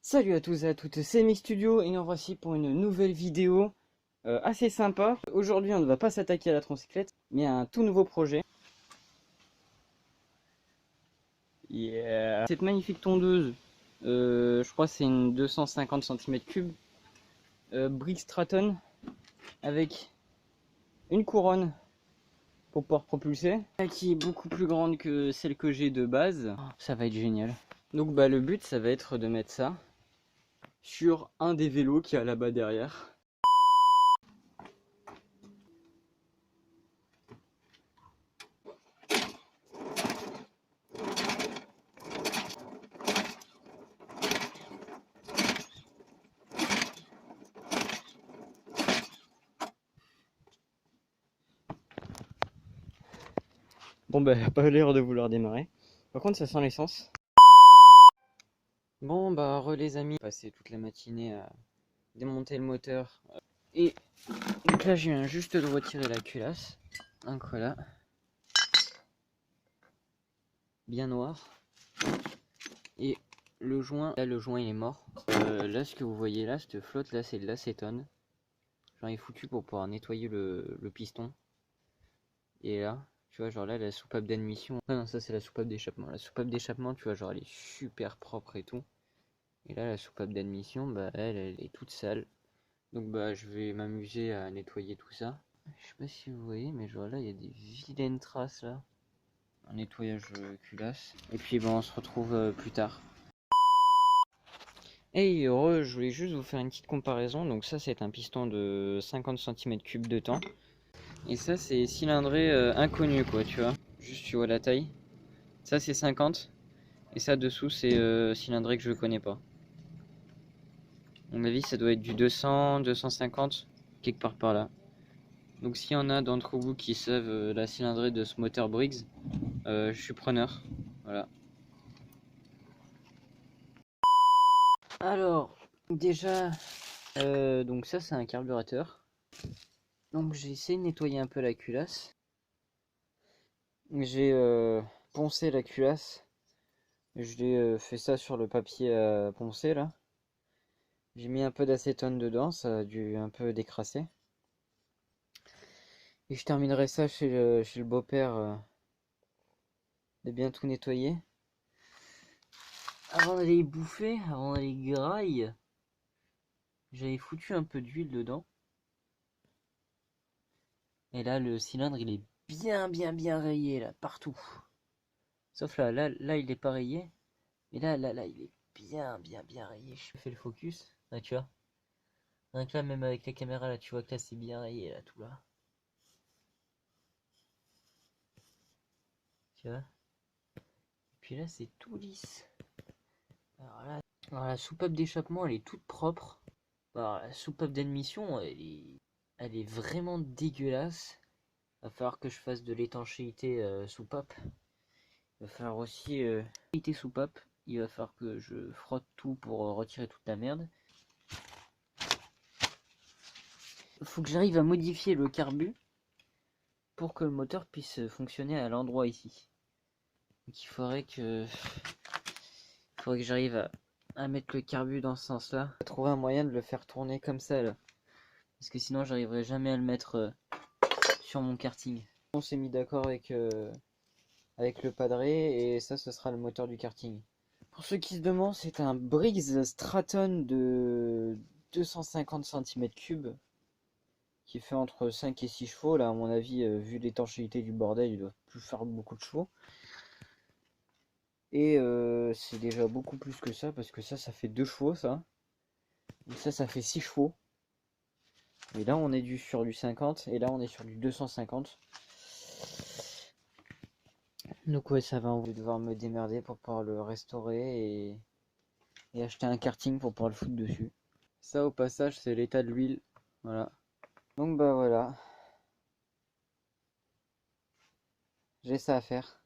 Salut à tous et à toutes, c'est Mick Studio et nous voici pour une nouvelle vidéo assez sympa. Aujourd'hui on ne va pas s'attaquer à la transcyclette mais à un tout nouveau projet. Yeah. Cette magnifique tondeuse, je crois que c'est une 250 cm3 Briggs Stratton avec une couronne pour pouvoir propulser, qui est beaucoup plus grande que celle que j'ai de base. Ça va être génial. Donc le but ça va être de mettre ça sur un des vélos qui est là-bas derrière. Bon pas l'air de vouloir démarrer. Par contre ça sent l'essence. Bon les amis, passer toute la matinée à démonter le moteur. Et donc là je viens juste de retirer la culasse. Donc voilà. Bien noir. Et le joint, là le joint il est mort. Là ce que vous voyez là, cette flotte là c'est de l'acétone. J'en ai foutu pour pouvoir nettoyer le piston. Et là, tu vois, genre là, la soupape d'admission. Ah non, ça c'est la soupape d'échappement. La soupape d'échappement, tu vois, genre elle est super propre et tout. Et là, la soupape d'admission, elle est toute sale. Donc je vais m'amuser à nettoyer tout ça. Je sais pas si vous voyez, mais genre là, il y a des vilaines traces là. Un nettoyage culasse. Et puis on se retrouve plus tard. Hey, heureux, je voulais juste vous faire une petite comparaison. Donc ça, c'est un piston de 50 cm3 de temps. Et ça c'est cylindré inconnu quoi, tu vois. Juste tu vois la taille. Ça c'est 50. Et ça dessous c'est cylindré que je connais pas. À mon avis ça doit être du 200, 250, quelque part par là. Donc s'il y en a d'entre vous qui savent la cylindrée de ce moteur Briggs, je suis preneur. Voilà. Alors, déjà, donc ça c'est un carburateur. Donc j'ai essayé de nettoyer un peu la culasse. J'ai poncé la culasse. Je l'ai fait ça sur le papier à poncer là. J'ai mis un peu d'acétone dedans, ça a dû un peu décrasser. Et je terminerai ça chez le beau-père de bien tout nettoyer. Avant d'aller bouffer, avant d'aller graille, j'avais foutu un peu d'huile dedans. Et là le cylindre il est bien rayé là, partout. Sauf là il est pas rayé. Mais là il est bien rayé. Je fais le focus, là tu vois. Donc là même avec la caméra là tu vois que là c'est bien rayé là tout là. Tu vois. Et puis là c'est tout lisse. Alors la soupape d'échappement elle est toute propre. Alors la soupape d'admission elle est vraiment dégueulasse. Va falloir que je fasse de l'étanchéité soupape. Il va falloir aussi l'étanchéité soupape. Il va falloir que je frotte tout pour retirer toute la merde. Faut que j'arrive à modifier le carbu pour que le moteur puisse fonctionner à l'endroit ici. Donc il faudrait que j'arrive à mettre le carbu dans ce sens là. Trouver un moyen de le faire tourner comme ça là. Parce que sinon j'arriverai jamais à le mettre sur mon karting. On s'est mis d'accord avec le padré et ça ce sera le moteur du karting. Pour ceux qui se demandent, c'est un Briggs Stratton de 250 cm3 qui fait entre 5 et 6 chevaux. Là à mon avis, vu l'étanchéité du bordel, il doit plus faire beaucoup de chevaux. Et c'est déjà beaucoup plus que ça parce que ça fait 2 chevaux ça. Et ça fait 6 chevaux. Et là on est sur du 50 et là on est sur du 250. Donc ouais ça va, on va devoir me démerder pour pouvoir le restaurer et acheter un karting pour pouvoir le foutre dessus. Ça au passage c'est l'état de l'huile. Voilà. Donc voilà. J'ai ça à faire.